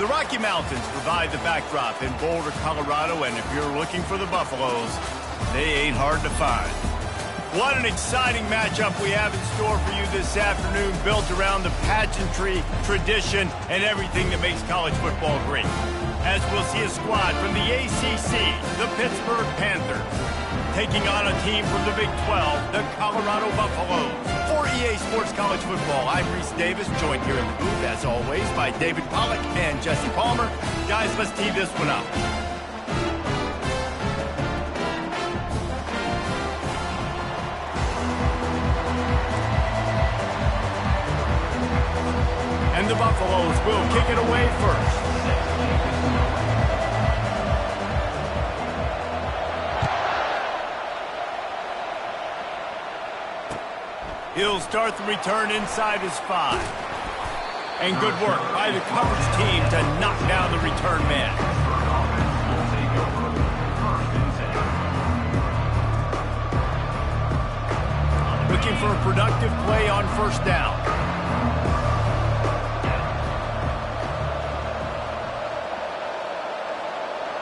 The Rocky Mountains provide the backdrop in Boulder, Colorado, and if you're looking for the Buffaloes, they ain't hard to find. What an exciting matchup we have in store for you this afternoon, built around the pageantry, tradition, and everything that makes college football great. As we'll see a squad from the ACC, the Pittsburgh Panthers, taking on a team from the Big 12, the Colorado Buffaloes. For EA Sports College Football, I'm Reese Davis, joined here in the booth, as always, by David Pollack and Jesse Palmer. Guys, let's tee this one up. And the Buffaloes will kick it away first. He'll start the return inside his 5. And good work by the coverage team to knock down the return man. Looking for a productive play on first down.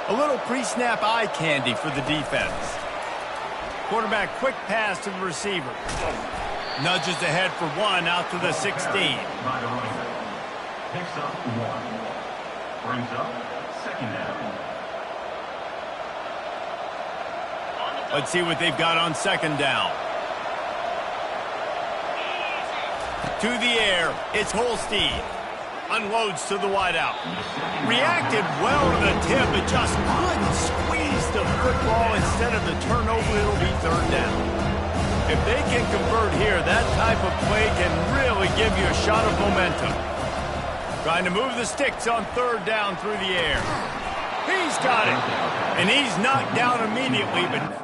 A little pre-snap eye candy for the defense. Quarterback quick pass to the receiver. Nudges ahead for 1 out to the 16. Picks up 1. Brings up second down. Let's see what they've got on second down. To the air, it's Holstein. Unloads to the wideout. Reacted well to the tip, but just couldn't squeeze the football. Instead of the turnover, it'll be third down. If they can convert here, that type of play can really give you a shot of momentum. Trying to move the sticks on third down through the air. He's got it. And he's knocked down immediately, but...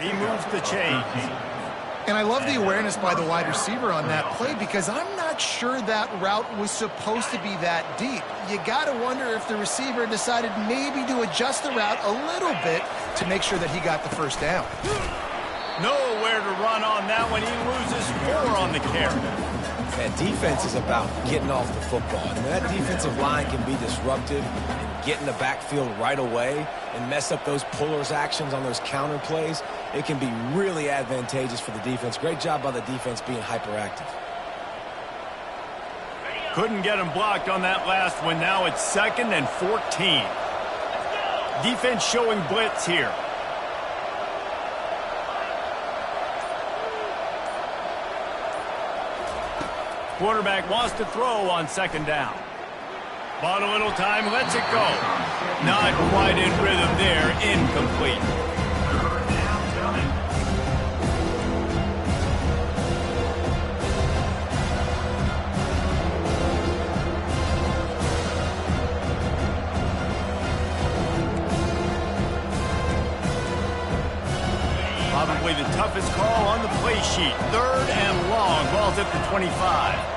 He moves the chains. And I love the awareness by the wide receiver on that play because I'm not sure that route was supposed to be that deep. You got to wonder if the receiver decided maybe to adjust the route a little bit to make sure that he got the first down. Nowhere to run on that one. He loses 4 on the carry. That defense is about getting off the football. I mean, that defensive line can be disruptive and get in the backfield right away and mess up those pullers actions on those counter plays. It can be really advantageous for the defense. Great job by the defense being hyperactive. Couldn't get him blocked on that last one. Now it's 2nd and 14. Defense showing blitz here. Quarterback wants to throw on second down. Bought a little time, lets it go. Not quite in rhythm there, incomplete. Probably the toughest call on the play sheet. 3rd and long, ball's at the 25.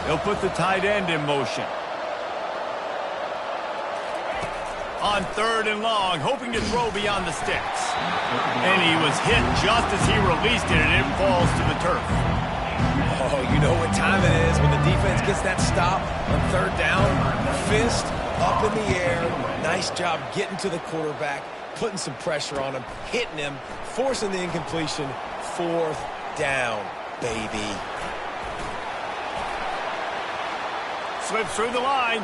They'll put the tight end in motion. On 3rd and long, hoping to throw beyond the sticks. And he was hit just as he released it, and it falls to the turf. Oh, you know what time it is when the defense gets that stop on 3rd down. Fist up in the air. Nice job getting to the quarterback, putting some pressure on him, hitting him, forcing the incompletion. 4th down, baby. Slips through the line.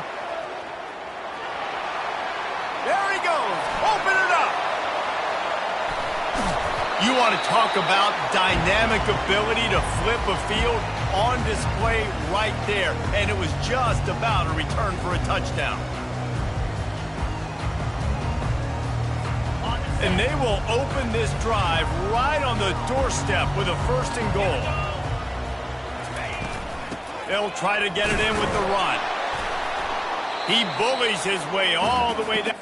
There he goes. Open it up. You want to talk about dynamic ability to flip a field? On display right there. And it was just about a return for a touchdown. And they will open this drive right on the doorstep with a 1st and goal. They'll try to get it in with the run. He bullies his way all the way down.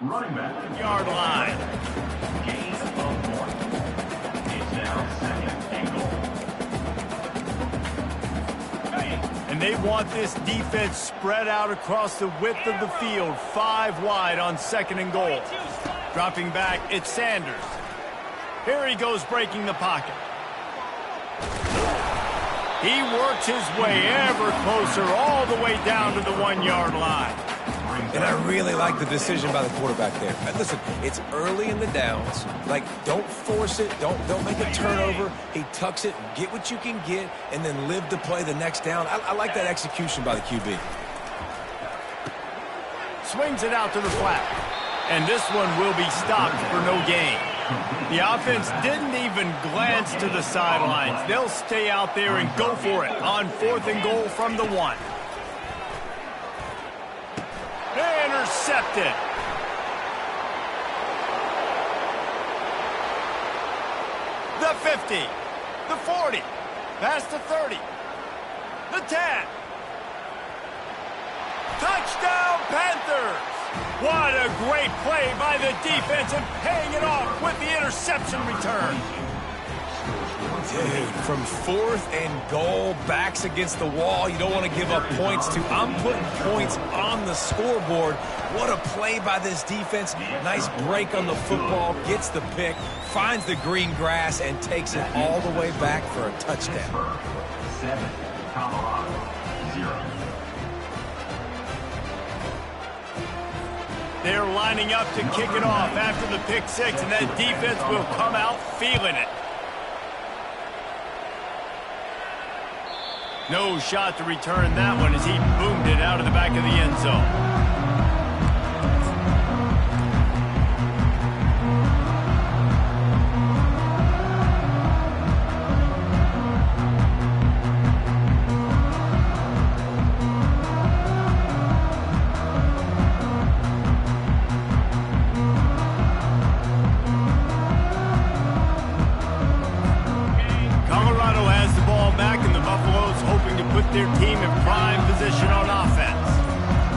Running back. Yard line. Gain of 1. It's now 2nd and goal. And they want this defense spread out across the width of the field, 5 wide on 2nd and goal. Dropping back, it's Sanders. Here he goes breaking the pocket. He works his way ever closer all the way down to the 1-yard line. And I really like the decision by the quarterback there. And listen, it's early in the downs. Like, don't force it. Don't make a turnover. He tucks it, get what you can get, and then live to play the next down. I like that execution by the QB. Swings it out to the flat. And this one will be stopped for no gain. The offense didn't even glance to the sidelines. They'll stay out there and go for it on 4th and goal from the 1. Intercepted. The 50. The 40. Past the 30. The 10. Touchdown, Panthers. What a great play by the defense and paying it off with the interception return. Dude, from 4th and goal, backs against the wall, you don't want to give up points to. I'm putting points on the scoreboard. What a play by this defense. Nice break on the football, gets the pick, finds the green grass, and takes it all the way back for a touchdown. 7, Colorado, 0. They're lining up to kick it off after the pick 6, and that defense will come out feeling it. No shot to return that one as he boomed it out of the back of the end zone. Their team in prime position on offense.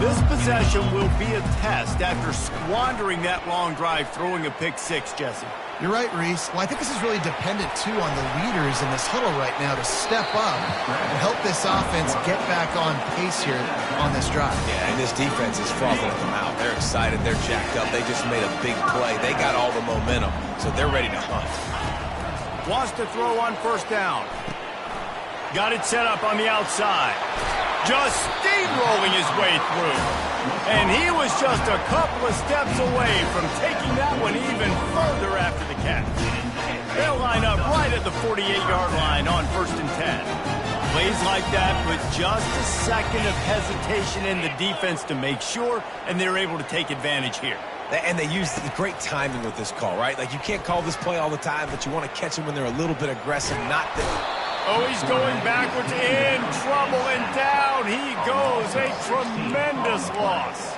This possession will be a test after squandering that long drive throwing a pick 6, Jesse. You're right, Reese. Well, I think this is really dependent, too, on the leaders in this huddle right now to step up and help this offense get back on pace here on this drive. Yeah, and this defense is frothing them out. They're excited. They're jacked up. They just made a big play. They got all the momentum, so they're ready to hunt. Wants to throw on 1st down. Got it set up on the outside. Just steamrolling his way through. And he was just a couple of steps away from taking that one even further after the catch. They'll line up right at the 48-yard line on 1st and 10. Plays like that put just a second of hesitation in the defense to make sure, and they're able to take advantage here. And they use great timing with this call, right? Like, you can't call this play all the time, but you want to catch them when they're a little bit aggressive, not that. Oh, he's going backwards, in trouble, and down he goes. A tremendous loss.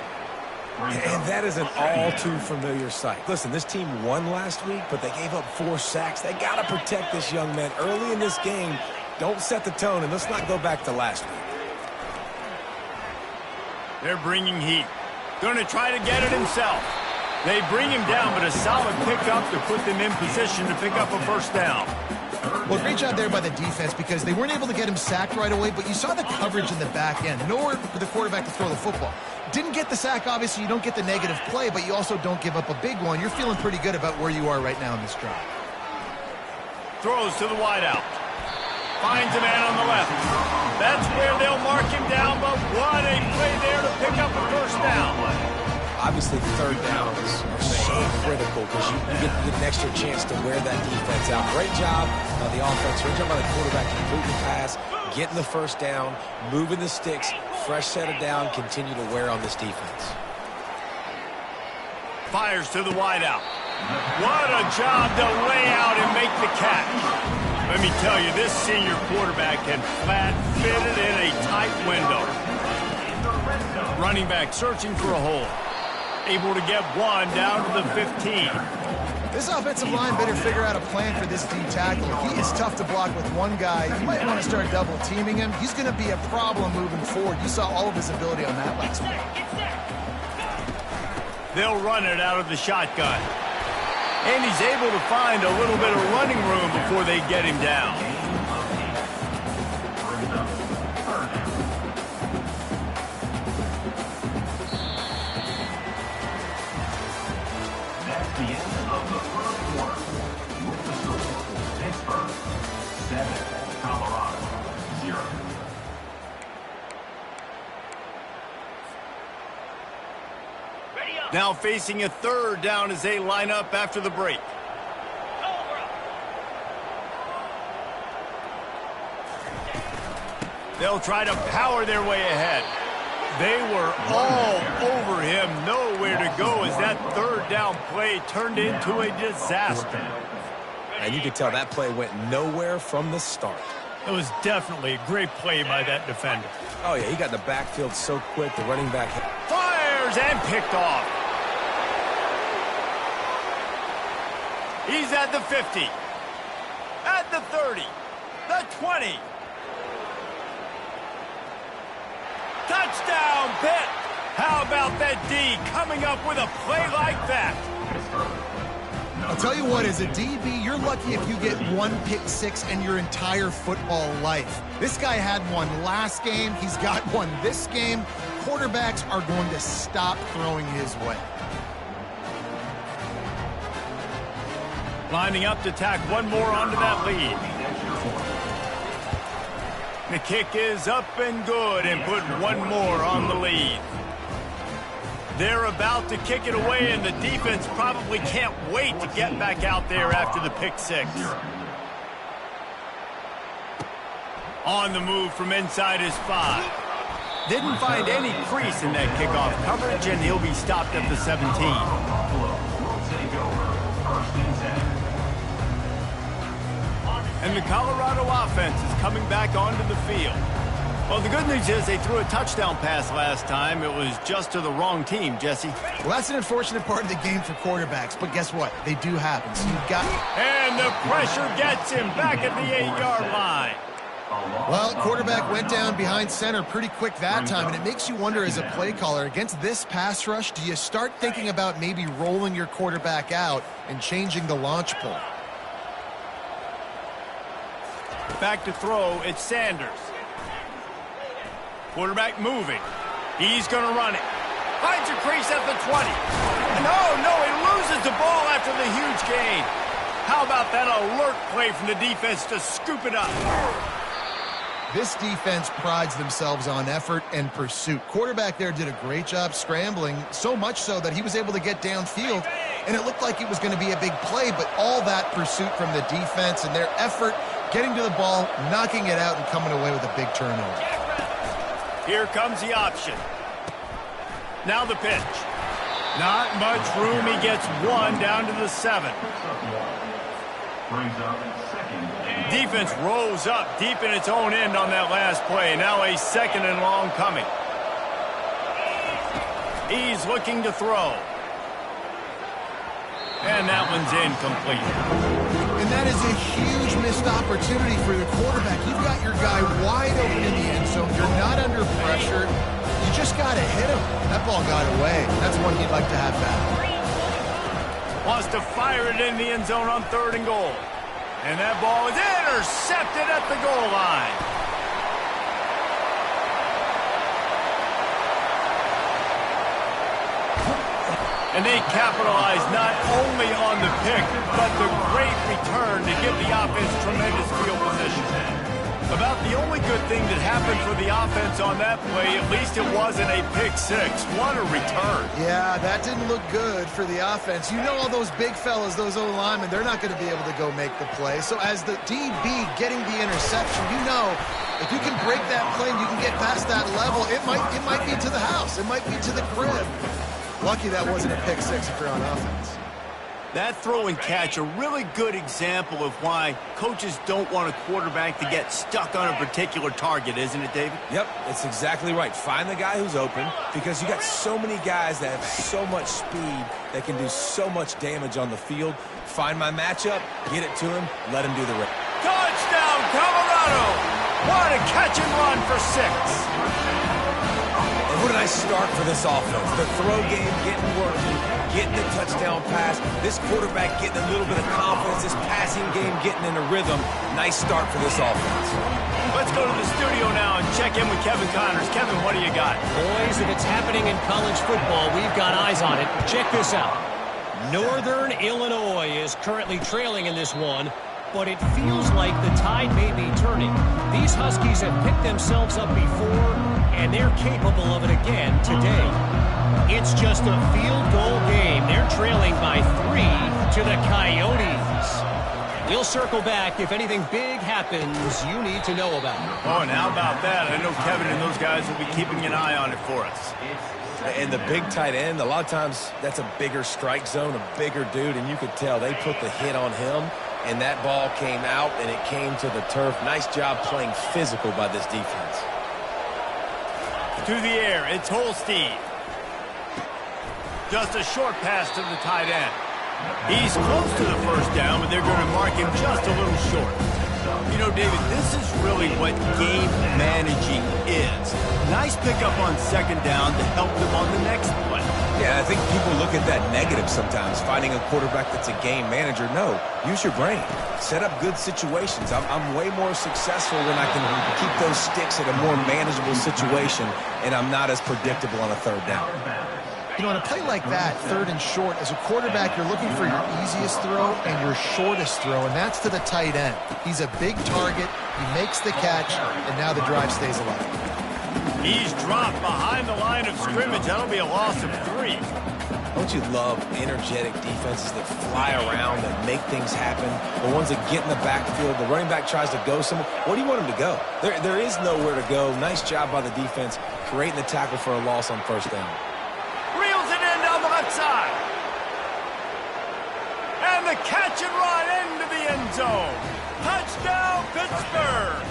And that is an all-too-familiar sight. Listen, this team won last week, but they gave up 4 sacks. They got to protect this young man early in this game. Don't set the tone, and let's not go back to last week. They're bringing heat. Going to try to get it himself. They bring him down, but a solid pickup to put them in position to pick up a 1st down. Well, great job there by the defense because they weren't able to get him sacked right away, but you saw the coverage in the back end. Nowhere for the quarterback to throw the football. Didn't get the sack, obviously. You don't get the negative play, but you also don't give up a big one. You're feeling pretty good about where you are right now in this drive. Throws to the wideout. Finds a man on the left. That's where they'll mark him down, but what a play there to pick up a 1st down. Obviously, 3rd downs are so critical because you get an extra chance to wear that defense out. Great job by the offense. Great job by the quarterback completing the pass, getting the 1st down, moving the sticks, fresh set of down, continue to wear on this defense. Fires to the wideout. What a job to lay out and make the catch. Let me tell you, this senior quarterback can flat fit it in a tight window. Running back searching for a hole. Able to get one down to the 15. This offensive line better figure out a plan for this D tackle. He is tough to block with one guy. You might want to start double teaming him. He's going to be a problem moving forward. You saw all of his ability on that last week. They'll run it out of the shotgun. And he's able to find a little bit of running room before they get him down. That's the end of the first quarter. With the score, Pittsburgh 7, Colorado 0. Now facing a third down as they line up after the break. They'll try to power their way ahead. They were all over him, nowhere to go as that third down play turned into a disaster. And you could tell that play went nowhere from the start. It was definitely a great play by that defender. Oh, yeah, he got in the backfield so quick, the running back Fires and picked off. He's at the 50, at the 30, the 20. Touchdown, Pitt. How about that D coming up with a play like that? I'll tell you what, as a DB, you're lucky if you get one pick six in your entire football life. This guy had one last game. He's got one this game. Quarterbacks are going to stop throwing his way. Lining up to tack one more onto that lead. The kick is up and good and put one more on the lead. They're about to kick it away, and the defense probably can't wait to get back out there after the pick six. On the move from inside his 5. Didn't find any crease in that kickoff coverage, and he'll be stopped at the 17. And the Colorado offense is coming back onto the field. Well, the good news is they threw a touchdown pass last time. It was just to the wrong team, Jesse. Well, that's an unfortunate part of the game for quarterbacks, but guess what? They do happen, so you've got... And the pressure gets him back at the 8-yard line. Well, quarterback went down behind center pretty quick that time, and it makes you wonder as a play caller, against this pass rush, do you start thinking about maybe rolling your quarterback out and changing the launch pull? Back to throw, it's Sanders. Quarterback moving. He's going to run it. Finds a crease at the 20. No, he loses the ball after the huge gain. How about that alert play from the defense to scoop it up? This defense prides themselves on effort and pursuit. Quarterback there did a great job scrambling, so much so that he was able to get downfield, and it looked like it was going to be a big play, but all that pursuit from the defense and their effort getting to the ball, knocking it out, and coming away with a big turnover. Here comes the option. Now the pitch. Not much room. He gets one down to the 7. Defense rose up deep in its own end on that last play. Now a 2nd and long coming. He's looking to throw. And that one's incomplete. And that is a huge missed opportunity for the quarterback. You've got your guy wide open in the end zone. You're not under pressure. You just got to hit him. That ball got away. That's one he'd like to have back. Wants to fire it in the end zone on 3rd and goal. And that ball is intercepted at the goal line. And they capitalize not only on the pick, but the great return to give the offense tremendous field position. About the only good thing that happened for the offense on that play, at least it wasn't a pick six. What a return. Yeah, that didn't look good for the offense. You know all those big fellas, those O-linemen, they're not going to be able to go make the play. So as the DB getting the interception, you know if you can break that play and you can get past that level, it might be to the house. It might be to the crib. Lucky that wasn't a pick six if you're on offense. That throw and catch a really good example of why coaches don't want a quarterback to get stuck on a particular target, isn't it, David? Yep, it's exactly right. Find the guy who's open because you got so many guys that have so much speed that can do so much damage on the field. Find my matchup, get it to him, let him do the rest. Touchdown, Colorado! What a catch and run for 6. And what a nice start for this offense. The throw game getting working, getting the touchdown pass. This quarterback getting a little bit of confidence. This passing game getting in a rhythm. Nice start for this offense. Let's go to the studio now and check in with Kevin Connors. Kevin, what do you got? Boys, if it's happening in college football, we've got eyes on it. Check this out. Northern Illinois is currently trailing in this one, but it feels like the tide may be turning. These Huskies have picked themselves up before, and they're capable of it again today. It's just a field goal game. They're trailing by 3 to the Coyotes. We'll circle back if anything big happens you need to know about. Oh, and how about that? I know Kevin and those guys will be keeping an eye on it for us. And the big tight end, a lot of times that's a bigger strike zone, a bigger dude, and you could tell they put the hit on him, and that ball came out, and it came to the turf. Nice job playing physical by this defense. To the air, it's Holstein. Just a short pass to the tight end. He's close to the first down, but they're going to mark him just a little short. You know, David, this is really what game managing is. Nice pickup on second down to help them on the next play. Yeah, I think people look at that negative sometimes, finding a quarterback that's a game manager. No, use your brain. Set up good situations. I'm way more successful when I can keep those sticks at a more manageable situation, and I'm not as predictable on a third down. You know, on a play like that, 3rd and short, as a quarterback, you're looking for your easiest throw and your shortest throw, and that's to the tight end. He's a big target, he makes the catch, and now the drive stays alive. He's dropped behind the line of scrimmage. That'll be a loss of 3. Don't you love energetic defenses that fly around, that make things happen? The ones that get in the backfield, the running back tries to go somewhere. Where do you want him to go? There is nowhere to go. Nice job by the defense, creating the tackle for a loss on first down. Reels it in down the left side. And the catch and run into the end zone. Touchdown, Pittsburgh.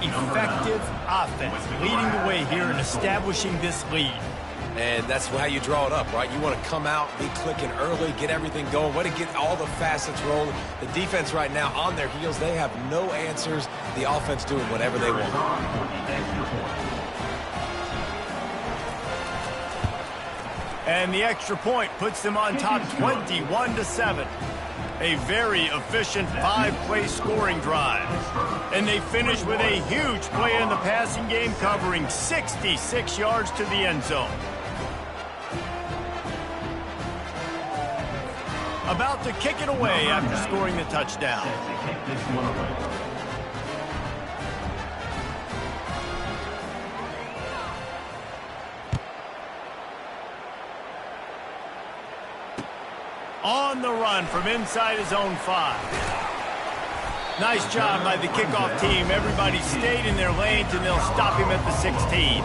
Effective offense leading the way here and establishing this lead. And that's how you draw it up, right? You want to come out, be clicking early, get everything going, want to get all the facets rolling. The defense right now on their heels, they have no answers. The offense doing whatever they want. And the extra point puts them on top 21-7. A very efficient 5-play scoring drive. And they finish with a huge play in the passing game, covering 66 yards to the end zone. About to kick it away after scoring the touchdown. On the run from inside his own 5. Nice job by the kickoff team. Everybody stayed in their lanes, and they'll stop him at the 16.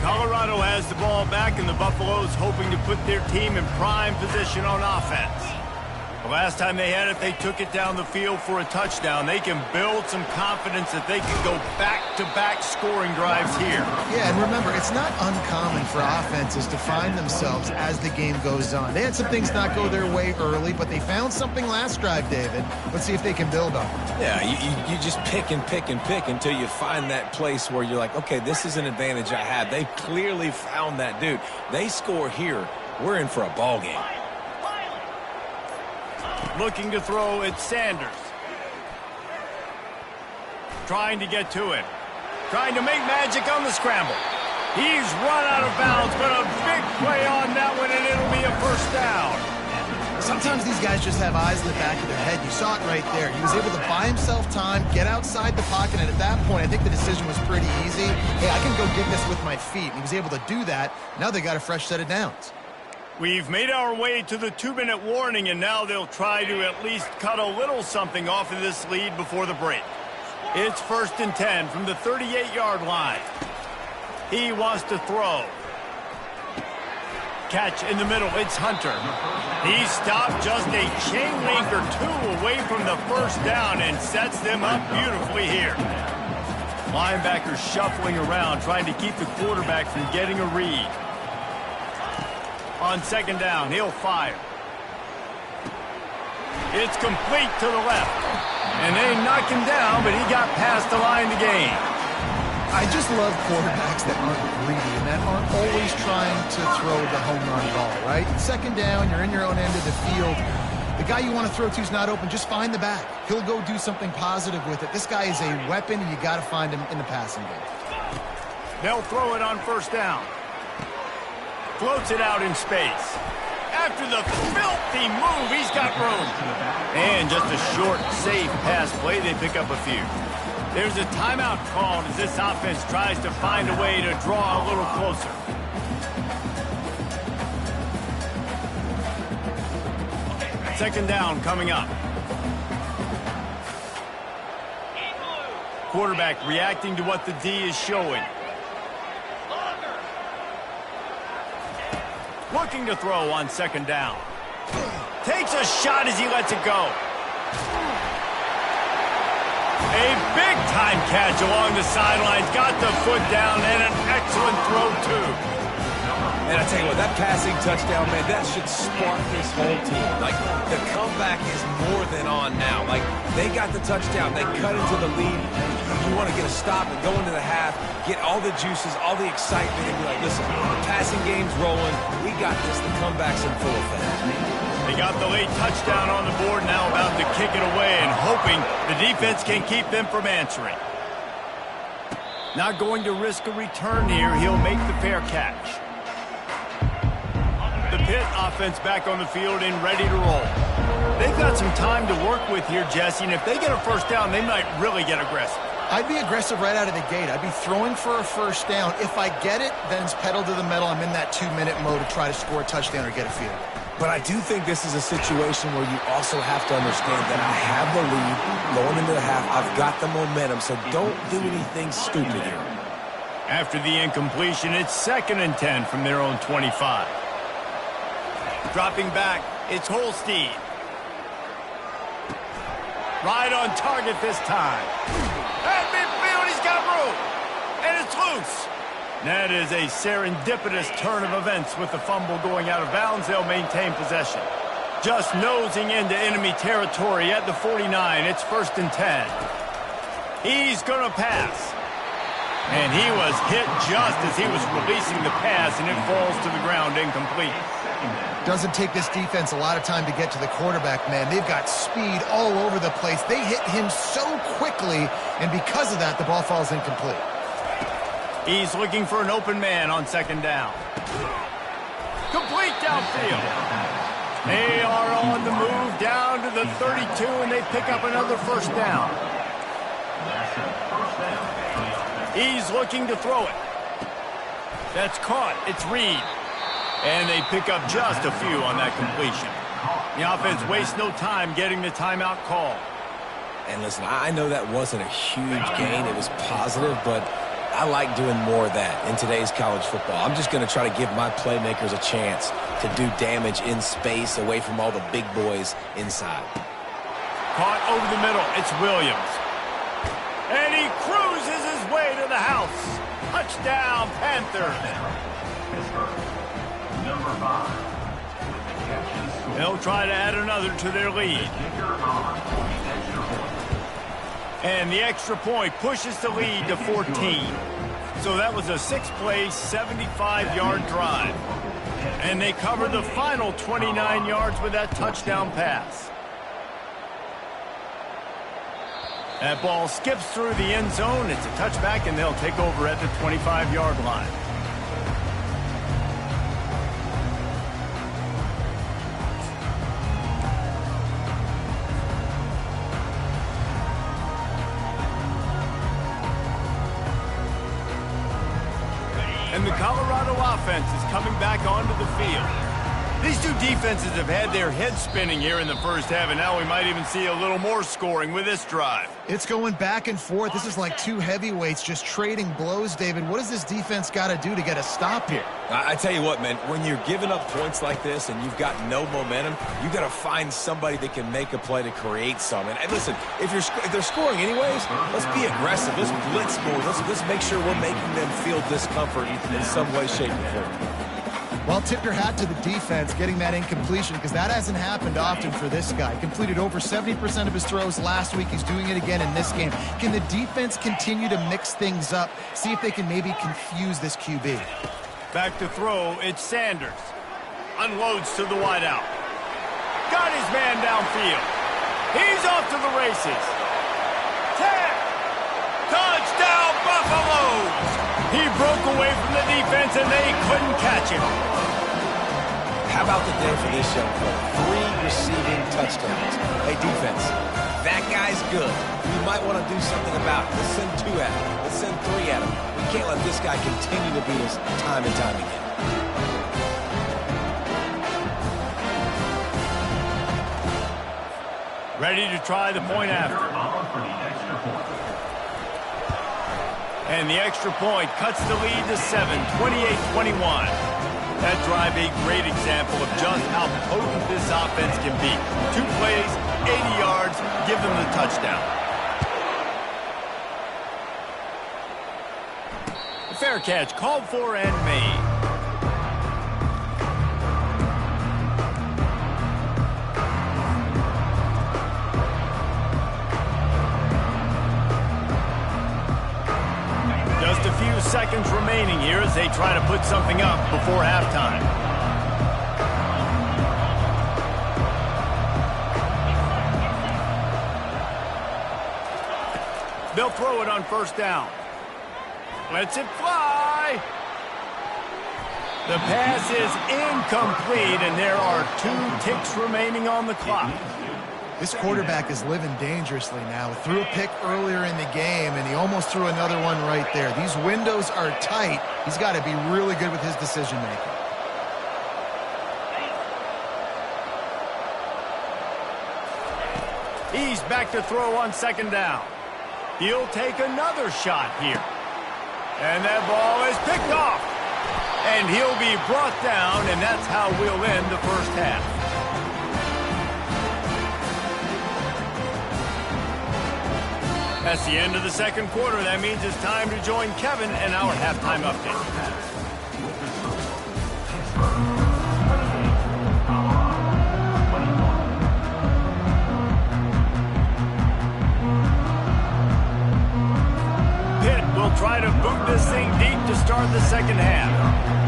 Colorado has the ball back, and the Buffaloes hoping to put their team in prime position on offense. The last time they had it, they took it down the field for a touchdown. They can build some confidence that they can go back-to-back scoring drives here. Yeah, and remember, it's not uncommon for offenses to find themselves as the game goes on. They had some things not go their way early, but they found something last drive, David. Let's see if they can build on it. Yeah, you just pick and pick and pick until you find that place where you're like, okay, this is an advantage I have. They clearly found that dude. They score here. We're in for a ball game. Looking to throw, it's Sanders. Trying to get to it. Trying to make magic on the scramble. He's run out of bounds, but a big play on that one, and it'll be a first down. Sometimes these guys just have eyes in the back of their head. You saw it right there. He was able to buy himself time, get outside the pocket, and at that point, I think the decision was pretty easy. Hey, I can go get this with my feet. And he was able to do that. Now they got a fresh set of downs. We've made our way to the 2-minute warning, and now they'll try to at least cut a little something off of this lead before the break. It's 1st and 10 from the 38-yard line. He wants to throw. catch in the middle. It's Hunter. He stopped just a chain link or two away from the first down and sets them up beautifully here. Linebacker shuffling around, trying to keep the quarterback from getting a read. On second down, he'll fire. It's complete to the left. And they knock him down, but he got past the line to gain. I just love quarterbacks that aren't greedy and that aren't always trying to throw the home run ball, right? Second down, you're in your own end of the field. The guy you want to throw to is not open. Just find the back. He'll go do something positive with it. This guy is a weapon, and you got to find him in the passing game. They'll throw it on first down. Floats it out in space. After the filthy move, he's got room. And just a short, safe pass play, they pick up a few. There's a timeout called as this offense tries to find a way to draw a little closer. Second down coming up. Quarterback reacting to what the D is showing. Looking to throw on second down. Takes a shot as he lets it go. A big-time catch along the sidelines. Got the foot down and an excellent throw, too. And I tell you what, that passing touchdown, man, that should spark this whole team. Like, the comeback is more than on now. Like, they got the touchdown. They cut into the lead. You want to get a stop and go into the half, get all the juices, all the excitement, and be like, listen, the passing game's rolling. We got this. The comeback's in full effect. They got the late touchdown on the board, now about to kick it away and hoping the defense can keep them from answering. Not going to risk a return here. He'll make the fair catch. The Pitt offense back on the field and ready to roll. They've got some time to work with here, Jesse, and if they get a first down, they might really get aggressive. I'd be aggressive right out of the gate. I'd be throwing for a first down. If I get it, then it's pedal to the metal. I'm in that 2-minute mode to try to score a touchdown or get a field. But I do think this is a situation where you also have to understand that I have the lead going into the half. I've got the momentum, so don't do anything stupid here. After the incompletion, it's 2nd and 10 from their own 25. Dropping back, it's Holstein. Right on target this time. At midfield, he's got room. And it's loose. That is a serendipitous turn of events with the fumble going out of bounds. They'll maintain possession. Just nosing into enemy territory at the 49. It's 1st and 10. He's going to pass. And he was hit just as he was releasing the pass, and it falls to the ground incomplete. Doesn't take this defense a lot of time to get to the quarterback, man. They've got speed all over the place. They hit him so quickly, and because of that, the ball falls incomplete. He's looking for an open man on second down. Complete downfield. They are on the move down to the 32, and they pick up another first down. He's looking to throw it. That's caught. It's Reed. And they pick up just a few on that completion. The offense wastes no time getting the timeout call. And listen, I know that wasn't a huge gain. It was positive, but I like doing more of that in today's college football. I'm just going to try to give my playmakers a chance to do damage in space away from all the big boys inside. Caught over the middle. It's Williams. And he cruises his way to the house. Touchdown, Panthers. Number 5. They'll try to add another to their lead. And the extra point pushes the lead to 14. So that was a 6-play, 75-yard drive. And they cover the final 29 yards with that touchdown pass. That ball skips through the end zone. It's a touchback, and they'll take over at the 25-yard line. And the Colorado offense is coming back onto the field. These two defenses have had their heads spinning here in the first half, and now we might even see a little more scoring with this drive. It's going back and forth. This is like two heavyweights just trading blows, David. What does this defense got to do to get a stop here? I tell you what, man, when you're giving up points like this and you've got no momentum, you got to find somebody that can make a play to create some. And listen, if they're scoring anyways, let's be aggressive. Let's blitz more. Let's make sure we're making them feel discomfort in some way, shape, or form. Well, tip your hat to the defense getting that incompletion, because that hasn't happened often for this guy. Completed over 70% of his throws last week. He's doing it again in this game. Can the defense continue to mix things up, see if they can maybe confuse this QB? Back to throw, it's Sanders. Unloads to the wideout. Got his man downfield. He's off to the races. 10. Touchdown, Buffaloes! He broke away from the defense, and they couldn't catch him. How about the day for this young fella? 3 receiving touchdowns. Hey, defense, that guy's good. We might want to do something about it. Let's send 2 at him. Let's send 3 at him. We can't let this guy continue to beat us time and time again. Ready to try the point after. And the extra point cuts the lead to 7, 28-21. That drive a great example of just how potent this offense can be. 2 plays, 80 yards, give them the touchdown. A fair catch called for and made. Just a few seconds remaining here as they try to put something up before halftime. They'll throw it on first down. Lets it fly. The pass is incomplete, and there are 2 ticks remaining on the clock. This quarterback is living dangerously now. Threw a pick earlier in the game, and he almost threw another one right there. These windows are tight. He's got to be really good with his decision-making. He's back to throw on second down. He'll take another shot here. And that ball is picked off. And he'll be brought down, and that's how we'll end the first half. That's the end of the second quarter. That means it's time to join Kevin in our halftime update. Pitt will try to boot this thing deep to start the second half.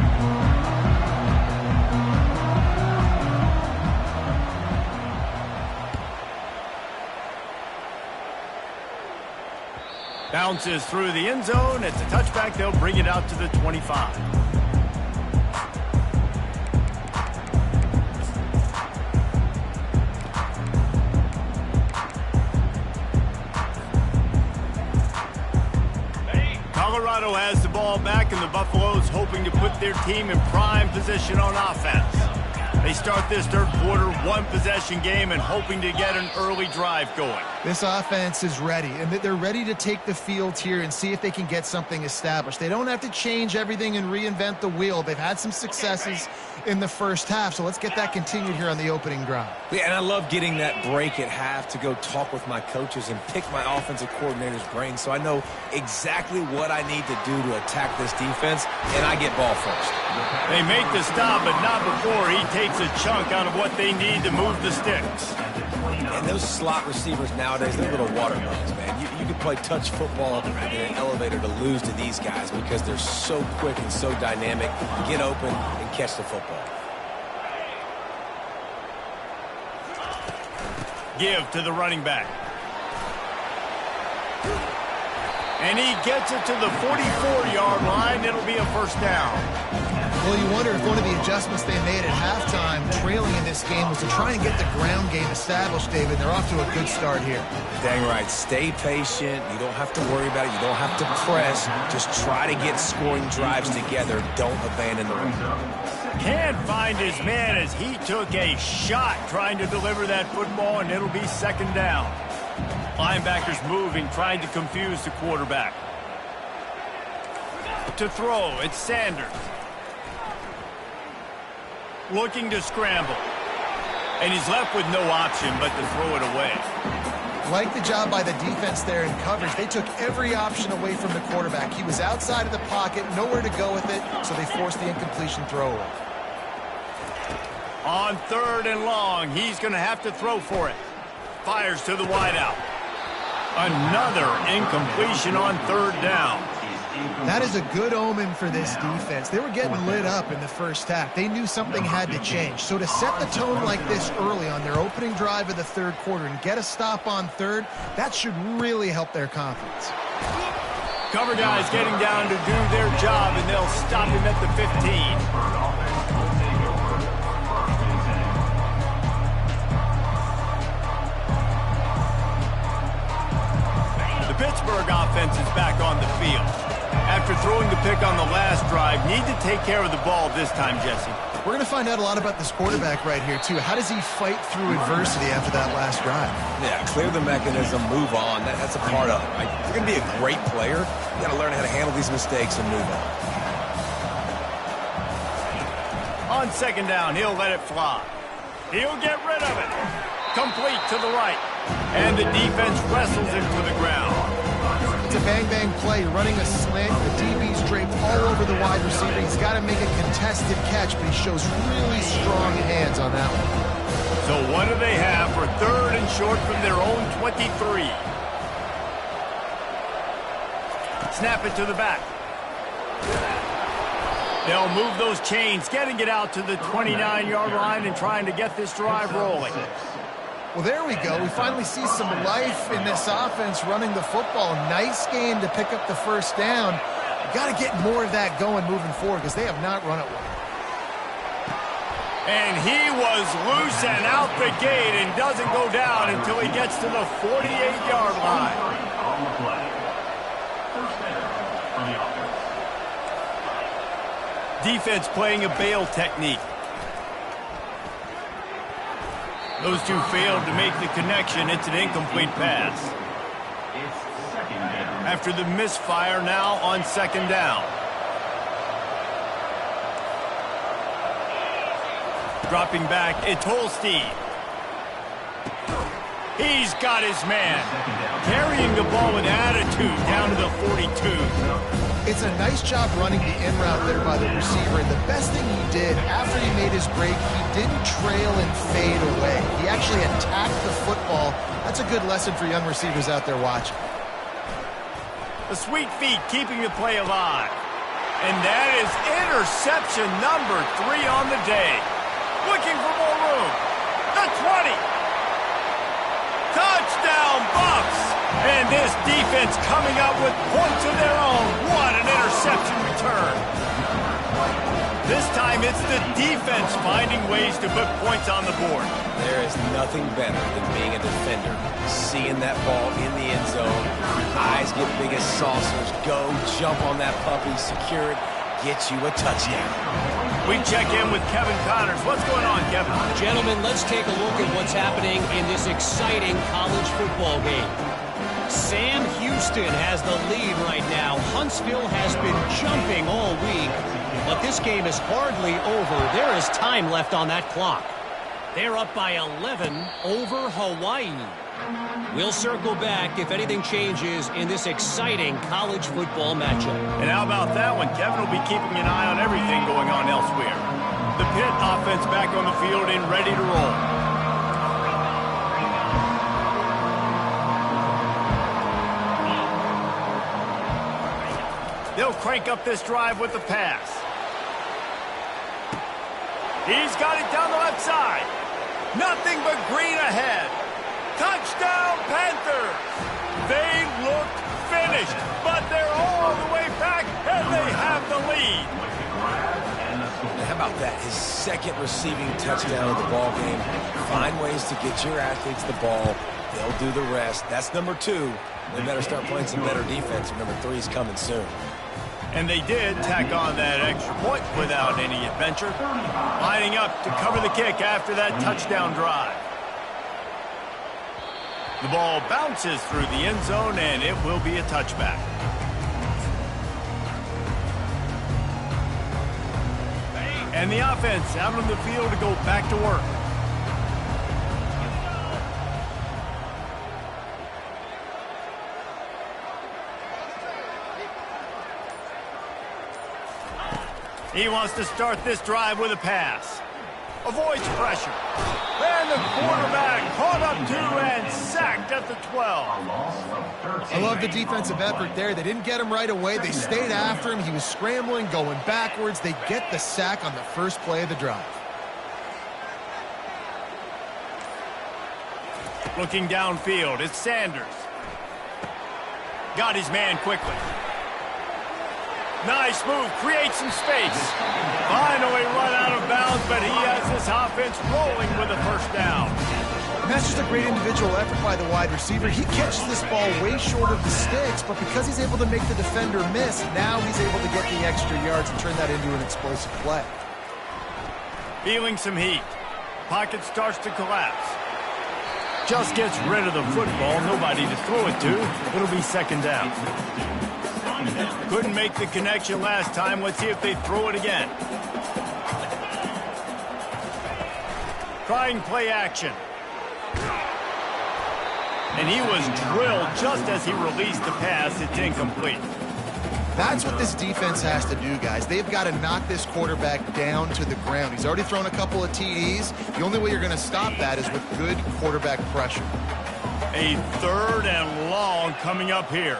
Bounces through the end zone. It's a touchback. They'll bring it out to the 25. Colorado has the ball back, and the Buffaloes hoping to put their team in prime position on offense. They start this third quarter, 1-possession game, and hoping to get an early drive going. This offense is ready, and they're ready to take the field here and see if they can get something established. They don't have to change everything and reinvent the wheel. They've had some successes in the first half, so let's get that continued here on the opening drive. Yeah, and I love getting that break at half to go talk with my coaches and pick my offensive coordinator's brain so I know exactly what I need to do to attack this defense, and I get ball first. They make the stop, but not before he takes a chunk out of what they need to move the sticks. And those slot receivers nowadays, they're little watermelons, man. You can play touch football in an elevator to lose to these guys because they're so quick and so dynamic. Get open and catch the football. Give to the running back. And he gets it to the 44-yard line. It'll be a first down. Well, you wonder if one of the adjustments they made at halftime, trailing in this game, was to try and get the ground game established, David. They're off to a good start here. Dang right. Stay patient. You don't have to worry about it. You don't have to press. Just try to get scoring drives together. Don't abandon the run. Can't find his man as he took a shot trying to deliver that football, and it'll be second down. Linebackers moving, trying to confuse the quarterback. To throw, it's Sanders. Looking to scramble. And he's left with no option but to throw it away. Like the job by the defense there in coverage. They took every option away from the quarterback. He was outside of the pocket, nowhere to go with it, so they forced the incompletion throwaway. On third and long, he's going to have to throw for it. Fires to the wideout. Another incompletion on third down. That is a good omen for this defense. They were getting lit up in the first half. They knew something had to change. So to set the tone like this early on their opening drive of the third quarter and get a stop on third, that should really help their confidence. Cover guys getting down to do their job, and they'll stop him at the 15. The Pittsburgh offense is back on the field. After throwing the pick on the last drive, need to take care of the ball this time, Jesse. We're going to find out a lot about this quarterback right here, too. How does he fight through adversity after that last drive? Yeah, clear the mechanism, move on. That's a part of it, right? If you're going to be a great player, you got to learn how to handle these mistakes and move On on. second down, he'll let it fly. He'll get rid of it. Complete to the right. And the defense wrestles him to the ground. It's a bang-bang play, running a slant. The DB's draped all over the wide receiver. He's got to make a contested catch, but he shows really strong hands on that one. So what do they have for third and short from their own 23? Snap it to the back. They'll move those chains, getting it out to the 29-yard line and trying to get this drive rolling. Well, there we go. We finally see some life in this offense running the football. Nice game to pick up the first down. Got to get more of that going moving forward because they have not run it well. And he was loose and out the gate and doesn't go down until he gets to the 48-yard line. On the play. First down for the offense. Defense playing a bail technique. Those two failed to make the connection. It's an incomplete pass. It's second down. After the misfire, now on second down. Dropping back, it's Holstein. He's got his man. Carrying the ball with attitude down to the 42. It's a nice job running the in route there by the receiver. And the best thing he did after he made his break, he didn't trail and fade away. He actually attacked the football. That's a good lesson for young receivers out there watching. The sweet feet keeping the play alive. And that is interception number 3 on the day. Looking for more room. The 20. Touchdown, Bucks! And this defense coming up with points of their own. What an interception return. This time it's the defense finding ways to put points on the board. There is nothing better than being a defender. Seeing that ball in the end zone. Eyes get big as saucers. Go, jump on that puppy, secure it, get you a touchdown. We check in with Kevin Connors. What's going on, Kevin? Gentlemen, let's take a look at what's happening in this exciting college football game. Sam Houston has the lead right now. Huntsville has been jumping all week, but this game is hardly over. There is time left on that clock. They're up by 11 over Hawaii. We'll circle back if anything changes in this exciting college football matchup. And how about that one? Kevin will be keeping an eye on everything going on elsewhere. The Pitt offense back on the field and ready to roll. They'll crank up this drive with the pass. He's got it down the left side. Nothing but green ahead. Touchdown, Panthers! They look finished, but they're all the way back, and they have the lead. With the grab and the How about that? His second receiving touchdown of the ball game. Find ways to get your athletes the ball. They'll do the rest. That's number 2. They better start playing some better defense. Number 3 is coming soon. And they did tack on that extra point without any adventure. Lining up to cover the kick after that touchdown drive. The ball bounces through the end zone, and it will be a touchback. And the offense out on the field to go back to work. He wants to start this drive with a pass. Avoids pressure. And the quarterback caught up to and sacked at the 12. I love the defensive effort there. They didn't get him right away. They stayed after him. He was scrambling, going backwards. They get the sack on the first play of the drive. Looking downfield, it's Sanders. Got his man quickly. Nice move, creates some space. Finally run out of bounds, but he has this offense rolling with a first down. And that's just a great individual effort by the wide receiver. He catches this ball way short of the sticks, but because he's able to make the defender miss, now he's able to get the extra yards and turn that into an explosive play. Feeling some heat. Pocket starts to collapse. Just gets rid of the football. Nobody to throw it to. It'll be second down. Couldn't make the connection last time. Let's see if they throw it again. Trying play action. And he was drilled just as he released the pass. It's incomplete. That's what this defense has to do, guys. They've got to knock this quarterback down to the ground. He's already thrown a couple of TDs. The only way you're going to stop that is with good quarterback pressure. A 3rd and long coming up here.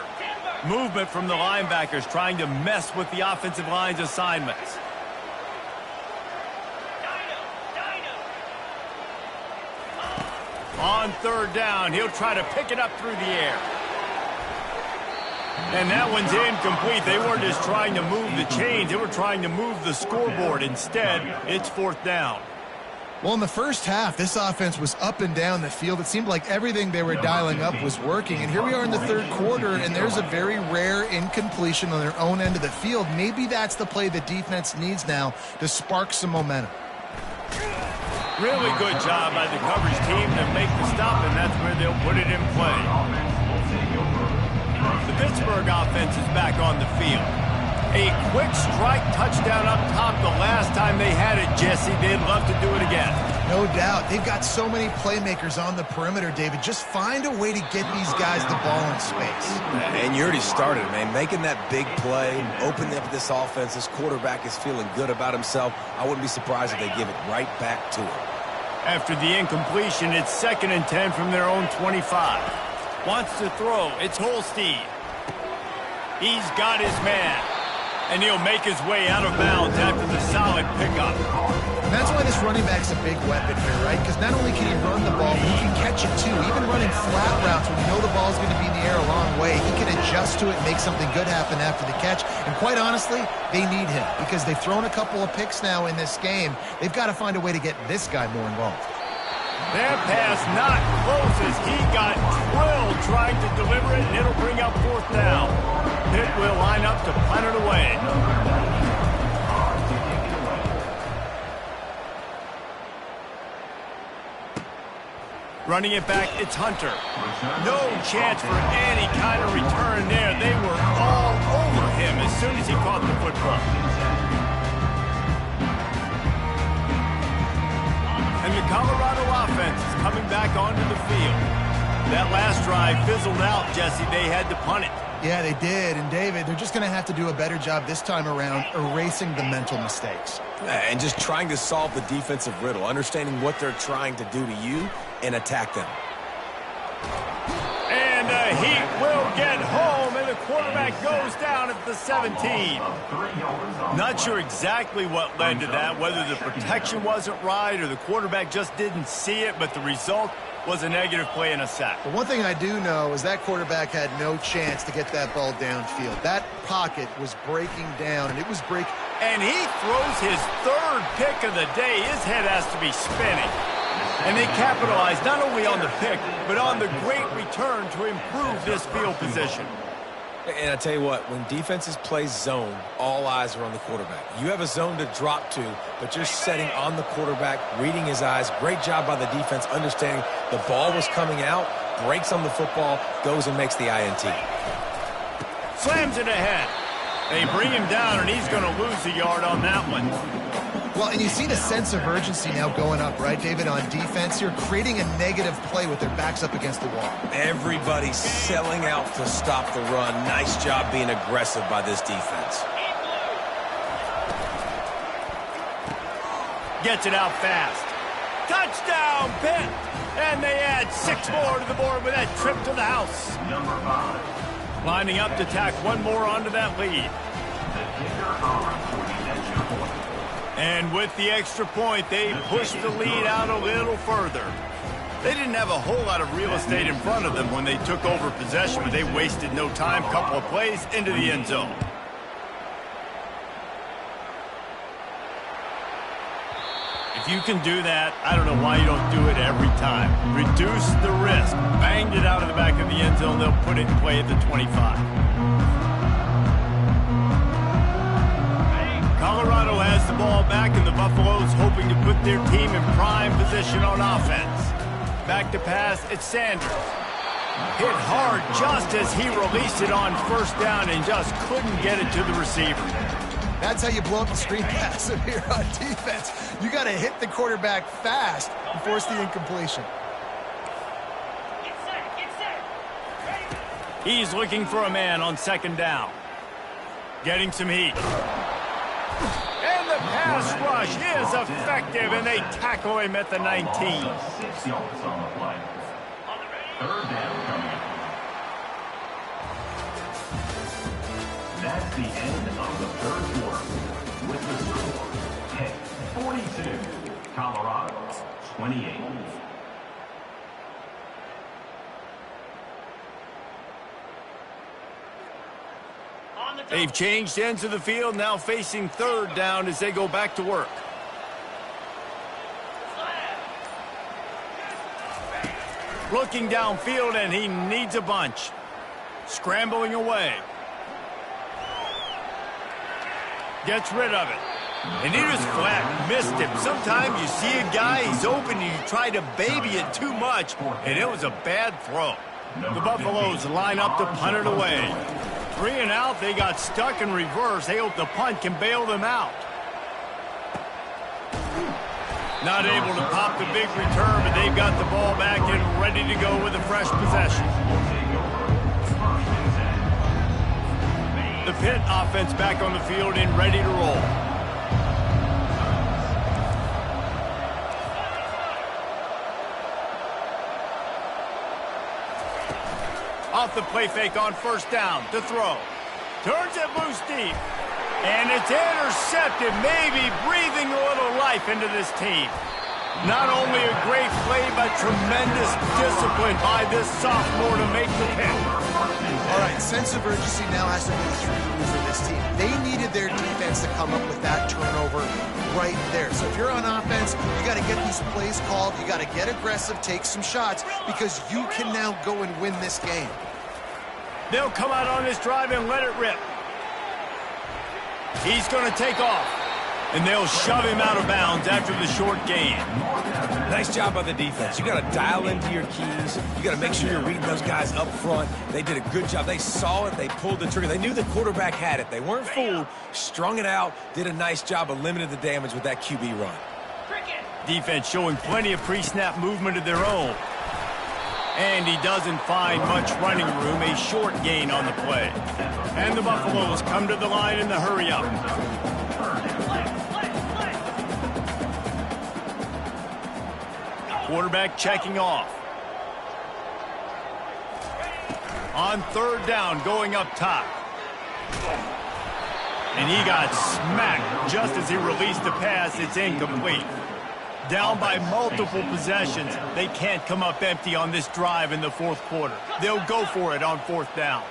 Movement from the linebackers trying to mess with the offensive line's assignments. On 3rd down, he'll try to pick it up through the air. And that one's incomplete. They weren't just trying to move the chains. They were trying to move the scoreboard. Instead, it's 4th down. Well, in the first half, this offense was up and down the field. It seemed like everything they were dialing up was working. And here we are in the 3rd quarter, and there's a very rare incompletion on their own end of the field. Maybe that's the play the defense needs now to spark some momentum. Really good job by the coverage team to make the stop, and that's where they'll put it in play. The Pittsburgh offense is back on the field. A quick strike touchdown up top the last time they had it, Jesse. They'd love to do it again. No doubt. They've got so many playmakers on the perimeter, David. Just find a way to get these guys the ball in space. And you already started, man. Making that big play, opening up this offense. This quarterback is feeling good about himself. I wouldn't be surprised if they give it right back to him. After the incompletion, it's 2nd and 10 from their own 25. Wants to throw. It's Holstein. He's got his man. And he'll make his way out of bounds after the solid pickup. And that's why this running back's a big weapon here, right? Because not only can he run the ball, but he can catch it too. Even running flat routes when you know the ball's going to be in the air a long way, he can adjust to it and make something good happen after the catch. And quite honestly, they need him because they've thrown a couple of picks now in this game. They've got to find a way to get this guy more involved. Their pass not close as he got drilled trying to deliver it, and it'll bring up 4th down. Pitt will line up to punt it away. Running it back, it's Hunter. No chance for any kind of return there. They were all over him as soon as he caught the football. And the Colorado offense is coming back onto the field. That last drive fizzled out, Jesse. They had to punt it. Yeah, they did. And, David, they're just going to have to do a better job this time around erasing the mental mistakes. And just trying to solve the defensive riddle, understanding what they're trying to do to you and attack them. And the Heat will get home, and the quarterback goes down at the 17. Not sure exactly what led to that, whether the protection wasn't right or the quarterback just didn't see it, but the result was a negative play and a sack. But one thing I do know is that quarterback had no chance to get that ball downfield. That pocket was breaking down, and it was breaking And he throws his third pick of the day. His head has to be spinning. And they capitalize not only on the pick, but on the great return to improve this field position. And I tell you what, when defenses play zone, all eyes are on the quarterback. You have a zone to drop to, but you're setting on the quarterback, reading his eyes. Great job by the defense, understanding the ball was coming out, breaks on the football, goes and makes the INT. Slams it ahead. They bring him down, and he's going to lose a yard on that one. Well, and you see the sense of urgency now going up, right, David, on defense. You're creating a negative play with their backs up against the wall. Everybody's selling out to stop the run. Nice job being aggressive by this defense. Gets it out fast. Touchdown, Pitt! And they add 6 more to the board with that trip to the house. Number 5. Lining up to tack one more onto that lead. The kicker Howard for the extra point. And with the extra point, they push the lead out a little further. They didn't have a whole lot of real estate in front of them when they took over possession, but they wasted no time. Couple of plays into the end zone. If you can do that, I don't know why you don't do it every time. Reduce the risk. Banged it out of the back of the end zone. They'll put it in play at the 25. Colorado has the ball back, and the Buffaloes hoping to put their team in prime position on offense. Back to pass, it's Sanders. Hit hard just as he released it on first down and just couldn't get it to the receiver. That's how you blow up the screen pass here on defense. You got to hit the quarterback fast and force the incompletion. He's looking for a man on second down. Getting some heat. And the pass rush is effective, and they tackle him at the 19. 6 yards on the play. Third down coming up. That's the end of the third quarter. With the score, Pitt 42, Colorado 28. They've changed ends of the field, now facing third down as they go back to work. Looking downfield, and he needs a bunch. Scrambling away. Gets rid of it. And he just flat missed him. Sometimes you see a guy, he's open, and you try to baby it too much, and it was a bad throw. The Buffaloes line up to punt it away. 3 and out, they got stuck in reverse. They hope the punt can bail them out. Not able to pop the big return, but they've got the ball back and ready to go with a fresh possession. The Pitt offense back on the field and ready to roll. Off the play fake on first down to throw. Turns it loose deep. And it's intercepted, maybe breathing a little life into this team. Not only a great play, but tremendous discipline by this sophomore to make the pick. All right, sense of urgency now has to go through the roof for this team. They needed their defense to come up with that turnover right there. So if you're on offense, you got to get these plays called. You got to get aggressive, take some shots, because you can now go and win this game. They'll come out on this drive and let it rip. He's going to take off, and they'll shove him out of bounds after the short gain. Nice job by the defense. You got to dial into your keys. You got to make sure you're reading those guys up front. They did a good job. They saw it. They pulled the trigger. They knew the quarterback had it. They weren't fooled. Strung it out. Did a nice job of limiting the damage with that QB run. Defense showing plenty of pre-snap movement of their own. And he doesn't find much running room. A short gain on the play. And the Buffaloes come to the line in the hurry-up. Quarterback checking off. On third down, going up top. And he got smacked just as he released the pass. It's incomplete. Down by multiple possessions. They can't come up empty on this drive in the fourth quarter. They'll go for it on fourth down.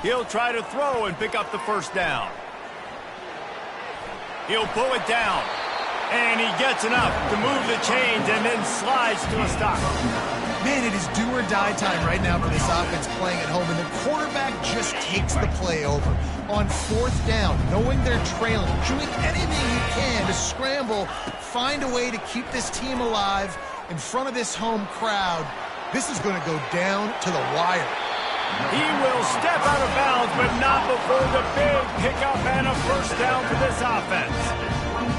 He'll try to throw and pick up the first down. He'll pull it down. And he gets enough to move the chains and then slides to a stop. Man, it is do or die time right now for this offense playing at home, and the quarterback just takes the play over. On fourth down, knowing they're trailing, doing anything he can to scramble, find a way to keep this team alive in front of this home crowd. This is going to go down to the wire. He will step out of bounds, but not before the big pickup and a first down for this offense.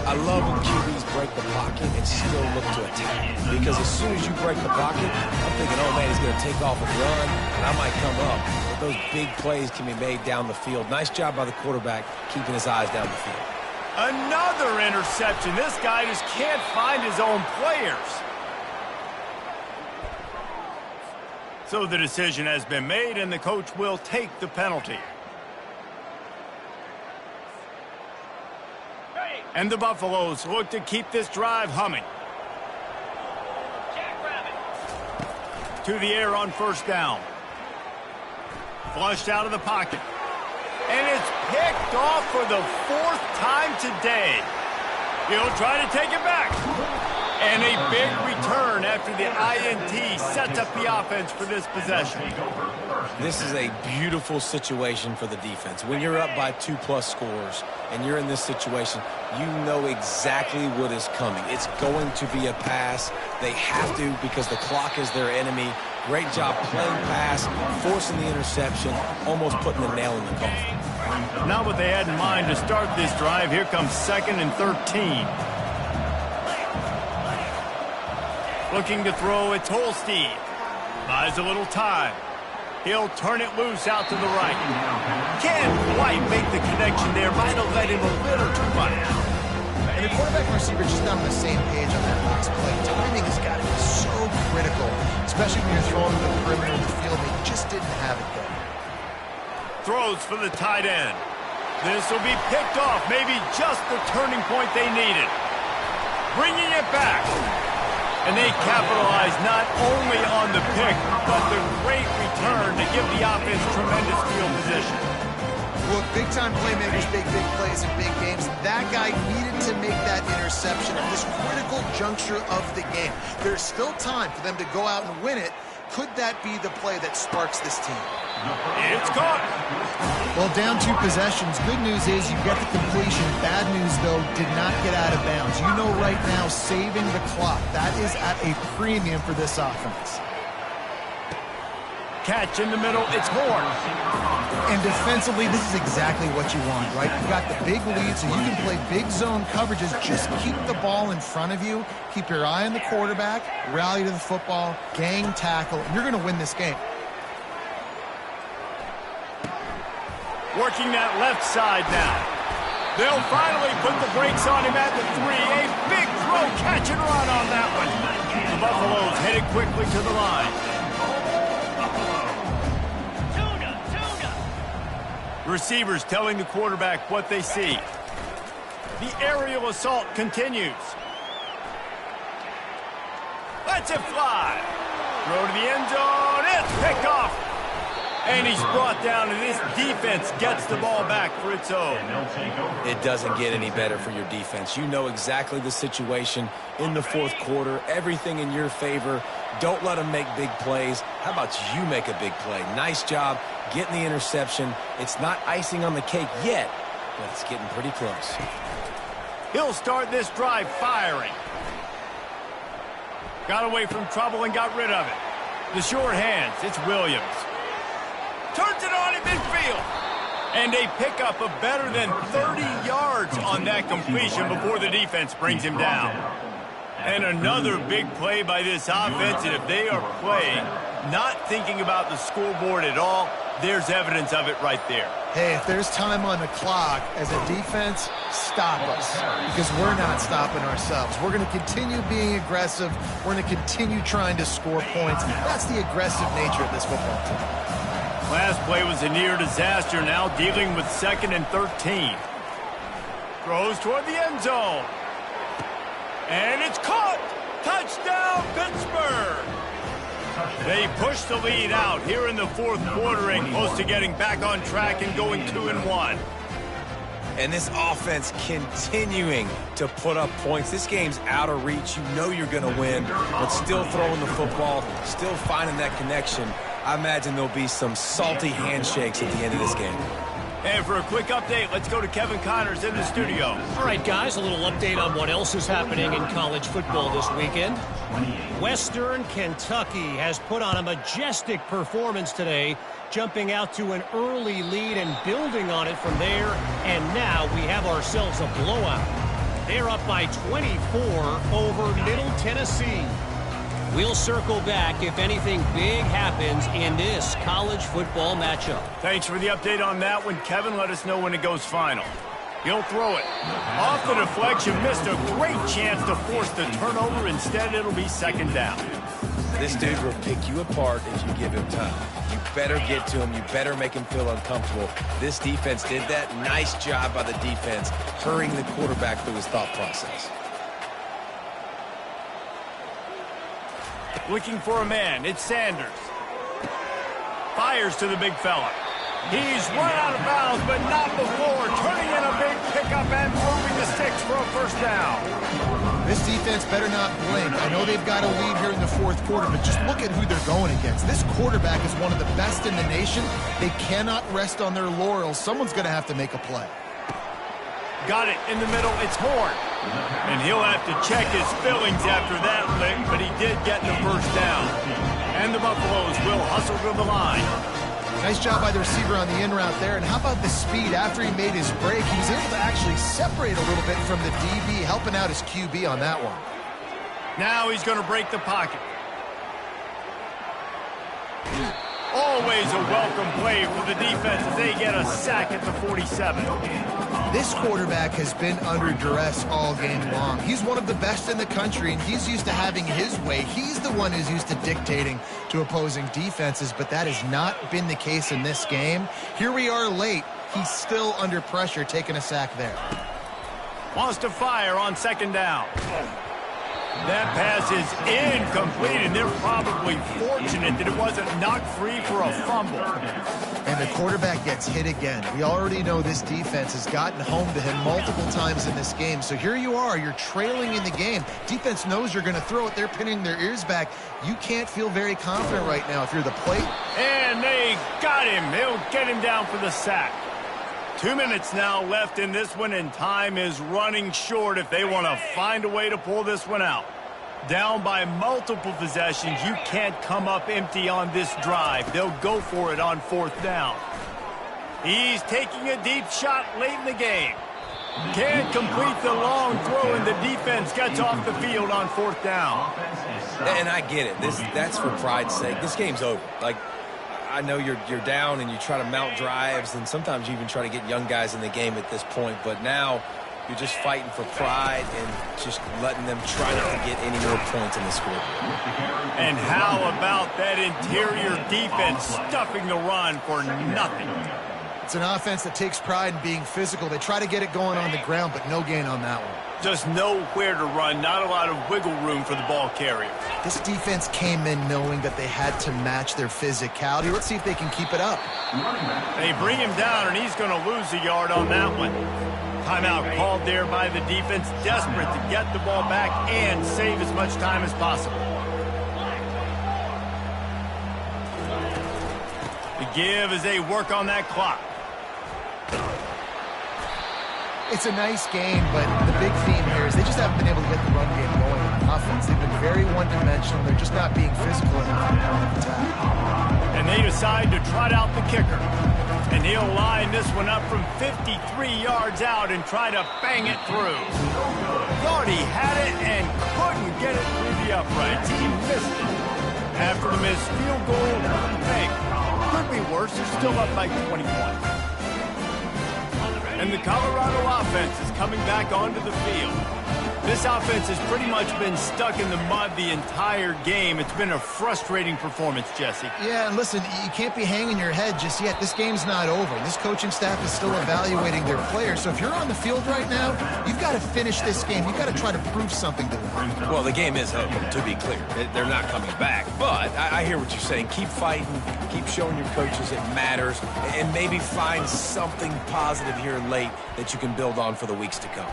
I love when QBs break the pocket and still look to attack. Because as soon as you break the pocket, I'm thinking, oh man, he's going to take off and run, and I might come up. But those big plays can be made down the field. Nice job by the quarterback keeping his eyes down the field. Another interception. This guy just can't find his own players. So the decision has been made, and the coach will take the penalty. And the Buffaloes look to keep this drive humming. To the air on first down. Flushed out of the pocket. And it's picked off for the fourth time today. He'll try to take it back. And a big return after the INT sets up the offense for this possession. This is a beautiful situation for the defense. When you're up by 2+ scores and you're in this situation, you know exactly what is coming. It's going to be a pass. They have to because the clock is their enemy. Great job playing pass, forcing the interception, almost putting the nail in the coffin. Not what they had in mind to start this drive. Here comes 2nd and 13. Looking to throw, it's Holstein. Buys a little time. He'll turn it loose out to the right. Can't quite make the connection there. Might have led him a little too much. And the quarterback and receiver just not on the same page on that box play. Timing has got to be so critical, especially when you're throwing to the perimeter of the field. They just didn't have it there. Throws for the tight end. This will be picked off. Maybe just the turning point they needed. Bringing it back. And they capitalize not only on the pick, but the great return to give the offense tremendous field position. Look, big-time playmakers make big plays in big games. That guy needed to make that interception at this critical juncture of the game. There's still time for them to go out and win it. Could that be the play that sparks this team? It's caught. Well, down 2 possessions. Good news is you get the completion. Bad news, though, did not get out of bounds. You know right now, saving the clock. That is at a premium for this offense. Catch in the middle. It's Horn. And defensively, this is exactly what you want, right? You've got the big lead, so you can play big zone coverages. Just keep the ball in front of you. Keep your eye on the quarterback. Rally to the football. Gang tackle. And you're going to win this game. Working that left side now. They'll finally put the brakes on him at the 3. A big throw, catch and run on that one. The Buffaloes headed quickly to the line. The receivers telling the quarterback what they see. The aerial assault continues. Lets it fly. Throw to the end zone. It's picked off. And he's brought down, and this defense gets the ball back for its own. It doesn't get any better for your defense. You know exactly the situation in the fourth quarter. Everything in your favor. Don't let them make big plays. How about you make a big play? Nice job getting the interception. It's not icing on the cake yet, but it's getting pretty close. He'll start this drive firing. Got away from trouble and got rid of it. The short hands, it's Williams. Turns it on in midfield. And a pickup of better than 30 yards on that completion before the defense brings him down. And another big play by this offense, and if they are playing, not thinking about the scoreboard at all, there's evidence of it right there. Hey, if there's time on the clock, as a defense, stop us. Because we're not stopping ourselves. We're going to continue being aggressive. We're going to continue trying to score points. That's the aggressive nature of this football team. Last play was a near disaster, now dealing with 2nd and 13. Throws toward the end zone. And it's caught! Touchdown, Pittsburgh! They push the lead out here in the fourth quarter and close to getting back on track and going 2-1. And this offense continuing to put up points. This game's out of reach. You know you're going to win, but still throwing the football, still finding that connection. I imagine there'll be some salty handshakes at the end of this game. And for a quick update, let's go to Kevin Connors in the studio. All right, guys, a little update on what else is happening in college football this weekend. Western Kentucky has put on a majestic performance today, jumping out to an early lead and building on it from there. And now we have ourselves a blowout. They're up by 24 over Middle Tennessee. We'll circle back if anything big happens in this college football matchup. Thanks for the update on that one, Kevin. Let us know when it goes final. He'll throw it. Off the deflection, missed a great chance to force the turnover. Instead, it'll be second down. This dude will pick you apart if you give him time. You better get to him. You better make him feel uncomfortable. This defense did that. Nice job by the defense, hurrying the quarterback through his thought process. Looking for a man. It's Sanders. Fires to the big fella. He's run out of bounds, but not before. Turning in a big pickup and moving the sticks for a first down. This defense better not blink. I know they've got a lead here in the fourth quarter, but just look at who they're going against. This quarterback is one of the best in the nation. They cannot rest on their laurels. Someone's going to have to make a play. Got it in the middle. It's Horn. And he'll have to check his fillings after that lick, but he did get the first down. And the Buffaloes will hustle to the line. Nice job by the receiver on the in route there. And how about the speed after he made his break? He was able to actually separate a little bit from the DB, helping out his QB on that one. Now he's going to break the pocket. Always a welcome play for the defense as they get a sack at the 47. This quarterback has been under duress all game long. He's one of the best in the country, and he's used to having his way. He's the one who's used to dictating to opposing defenses, but that has not been the case in this game. Here we are late. He's still under pressure, taking a sack there. Wants to fire on second down. That pass is incomplete, and they're probably fortunate that it wasn't knocked free for a fumble. And the quarterback gets hit again. We already know this defense has gotten home to him multiple times in this game. So here you are, you're trailing in the game. Defense knows you're going to throw it. They're pinning their ears back. You can't feel very confident right now if you're the plate. And they got him. He'll get him down for the sack. 2 minutes now left in this one, and time is running short if they want to find a way to pull this one out. Down by multiple possessions, you can't come up empty on this drive. They'll go for it on fourth down. He's taking a deep shot late in the game. Can't complete the long throw, and the defense gets off the field on fourth down. And I get it. That's for pride's sake. This game's over. Like, I know you're down and you try to mount drives, and sometimes you even try to get young guys in the game at this point. But now you're just fighting for pride and just letting them try not to get any more points in the scoreboard. And how about that interior defense stuffing the run for nothing? It's an offense that takes pride in being physical. They try to get it going on the ground, but no gain on that one. Just nowhere to run, not a lot of wiggle room for the ball carrier. This defense came in knowing that they had to match their physicality. Let's see if they can keep it up. They bring him down, and he's going to lose a yard on that one. Timeout called there by the defense, desperate to get the ball back and save as much time as possible. The give as they work on that clock. It's a nice game, but the big theme here is they just haven't been able to get the run game going on offense. They've been very one-dimensional. They're just not being physical enough at the point of attack. And they decide to trot out the kicker. And he'll line this one up from 53 yards out and try to bang it through. Thought he had it and couldn't get it through the uprights. He missed it. After the missed field goal, hey, could be worse. They're still up by 20 points. And the Colorado offense is coming back onto the field. This offense has pretty much been stuck in the mud the entire game. It's been a frustrating performance, Jesse. Yeah, and listen, you can't be hanging your head just yet. This game's not over. This coaching staff is still evaluating their players. So if you're on the field right now, you've got to finish this game. You've got to try to prove something to them. Well, the game is over, to be clear. They're not coming back. But I hear what you're saying. Keep fighting. Keep showing your coaches it matters. And maybe find something positive here late that you can build on for the weeks to come.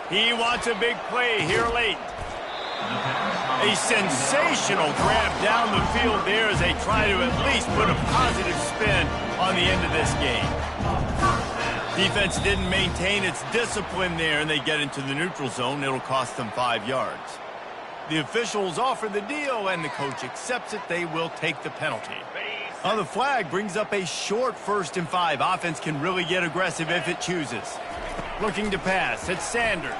He wants a big play here late. A sensational grab down the field there as they try to at least put a positive spin on the end of this game. Defense didn't maintain its discipline there, and they get into the neutral zone. It'll cost them 5 yards. The officials offer the deal, and the coach accepts it. They will take the penalty. The flag brings up a short 1st and 5. Offense can really get aggressive if it chooses. Looking to pass. It's Sanders.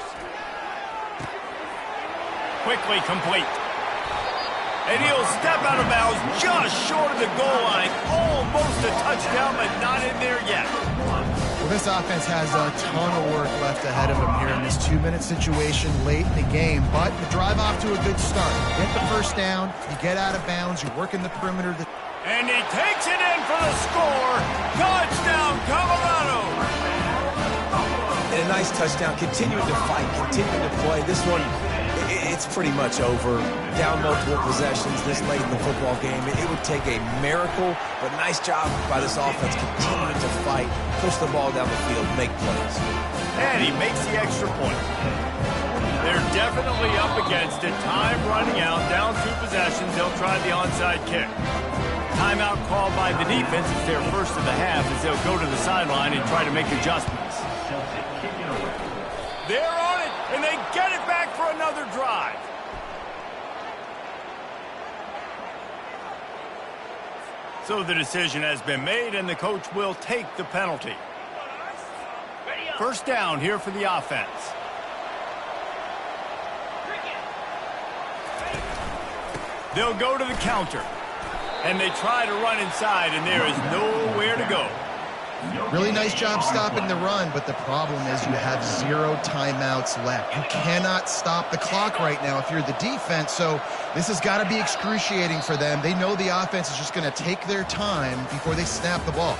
Quickly complete. And he'll step out of bounds just short of the goal line. Almost a touchdown, but not in there yet. Well, this offense has a ton of work left ahead of them here in this 2-minute situation late in the game. But the drive off to a good start. You get the first down. You get out of bounds. You work in the perimeter. And he takes it in for the score. Touchdown, Colorado. And a nice touchdown, continuing to fight, continuing to play. This one, it's pretty much over. Down multiple possessions this late in the football game. It would take a miracle, but nice job by this offense continuing to fight, push the ball down the field, make plays. And he makes the extra point. They're definitely up against it. Time running out, down 2 possessions. They'll try the onside kick. Timeout called by the defense. It's their first of the half as they'll go to the sideline and try to make adjustments. They're on it, and they get it back for another drive. So the decision has been made, and the coach will take the penalty. First down here for the offense. They'll go to the counter, and they try to run inside, and there is nowhere to go. Really nice job stopping the run, but the problem is you have 0 timeouts left. You cannot stop the clock right now if you're the defense, so this has got to be excruciating for them. They know the offense is just going to take their time before they snap the ball.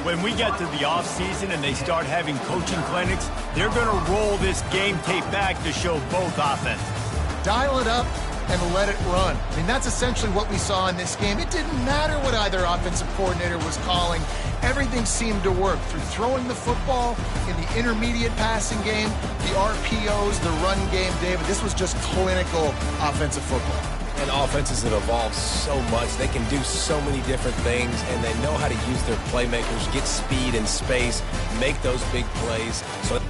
When we get to the offseason and they start having coaching clinics, they're going to roll this game tape back to show both offenses. Dial it up and let it run. I mean, that's essentially what we saw in this game. It didn't matter what either offensive coordinator was calling. Everything seemed to work through throwing the football in the intermediate passing game, the RPOs, the run game, David. This was just clinical offensive football. And offenses have evolved so much. They can do so many different things, and they know how to use their playmakers, get speed and space, make those big plays. So